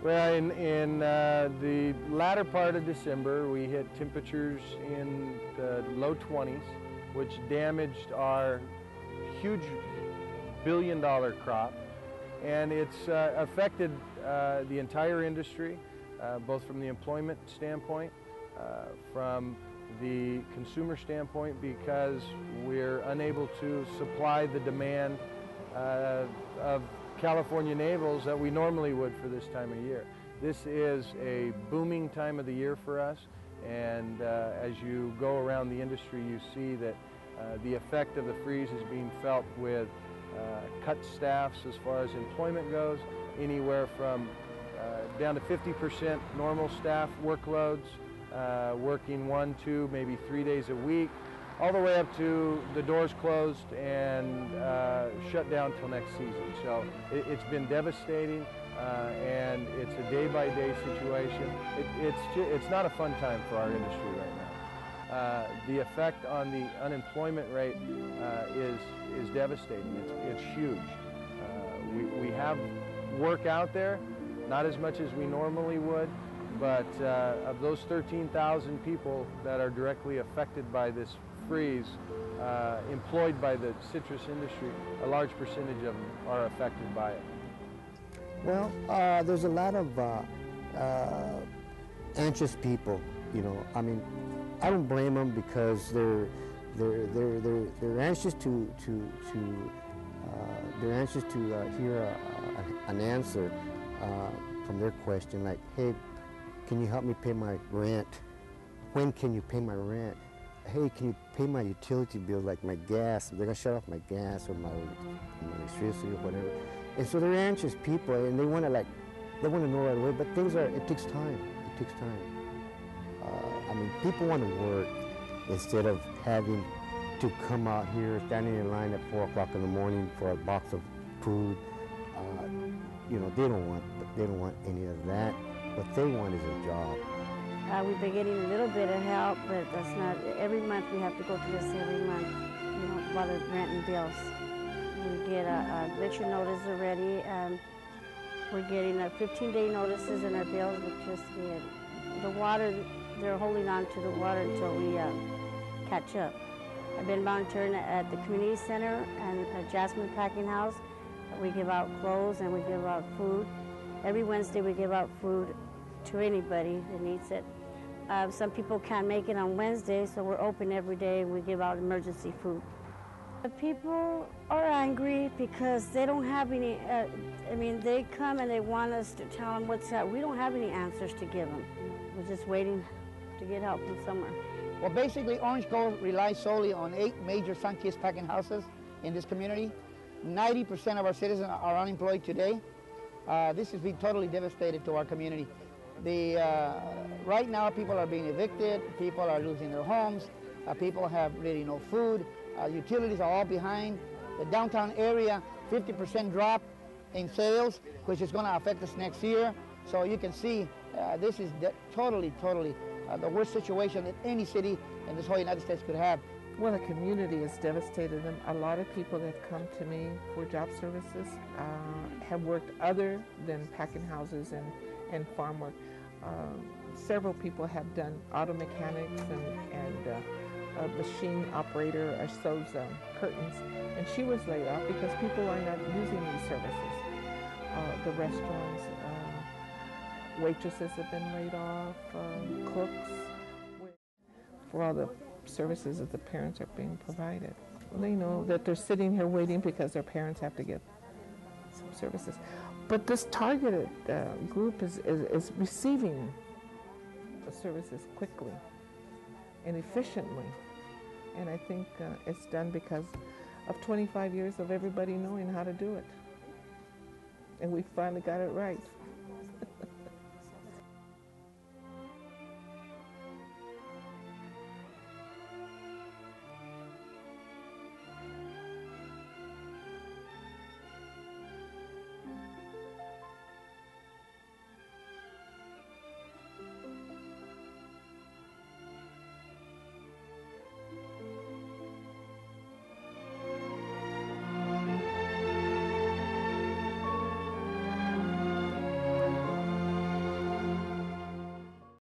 Well, in the latter part of December, we hit temperatures in the low 20s, which damaged our huge billion-dollar crop, and it's affected the entire industry, both from the employment standpoint, from the consumer standpoint, because we're unable to supply the demand of California navels that we normally would for this time of year. This is a booming time of the year for us, and as you go around the industry, you see that the effect of the freeze is being felt with cut staffs as far as employment goes, anywhere from down to 50% normal staff workloads, working 1, 2, maybe 3 days a week, all the way up to the doors closed and shut down till next season. So it's been devastating, and it's a day-by-day situation. It's not a fun time for our industry right now. The effect on the unemployment rate is devastating. It's huge. We have work out there, not as much as we normally would, but of those 13,000 people that are directly affected by this freeze, employed by the citrus industry, a large percentage of them are affected by it. Well, there's a lot of anxious people, you know. I mean, I don't blame them because they're anxious to hear an answer from their question, like, hey, can you help me pay my rent? When can you pay my rent? Hey, can you pay my utility bills, like my gas? They're gonna shut off my gas or my electricity or whatever. And so they're anxious people, and they want to know right away. But it takes time. It takes time. I mean, people want to work instead of having to come out here, standing in line at 4 o'clock in the morning for a box of food. You know, they don't want any of that. What they want is a job. We've been getting a little bit of help, but that's not, every month we have to go through this every month, you know, about the rent and bills. We get a eviction notice already, and we're getting 15-day notices in our bills. The water, they're holding on to the water until we catch up. I've been volunteering at the community center and at Jasmine Packing House. We give out clothes and we give out food. Every Wednesday we give out food to anybody that needs it. Some people can't make it on Wednesday, so we're open every day and we give out emergency food. The people are angry because they don't have any, I mean, they come and they want us to tell them what's up. We don't have any answers to give them. We're just waiting to get help from somewhere. Well, basically, Orange Gold relies solely on 8 major sun-kissed packing houses in this community. 90% of our citizens are unemployed today. This has been totally devastating to our community. Right now, people are being evicted, people are losing their homes, people have really no food, utilities are all behind. The downtown area, 50% drop in sales, which is going to affect us next year. So you can see this is totally the worst situation that any city in this whole United States could have. Well, the community is devastated, and a lot of people that come to me for job services have worked other than packing houses and farm work. Several people have done auto mechanics and a machine operator sews curtains, and she was laid off because people are not using these services. The restaurants, waitresses have been laid off, cooks, for all the services that the parents are being provided. They know that they're sitting here waiting because their parents have to get some services. But this targeted group is receiving the services quickly and efficiently. And I think it's done because of 25 years of everybody knowing how to do it. And we finally got it right.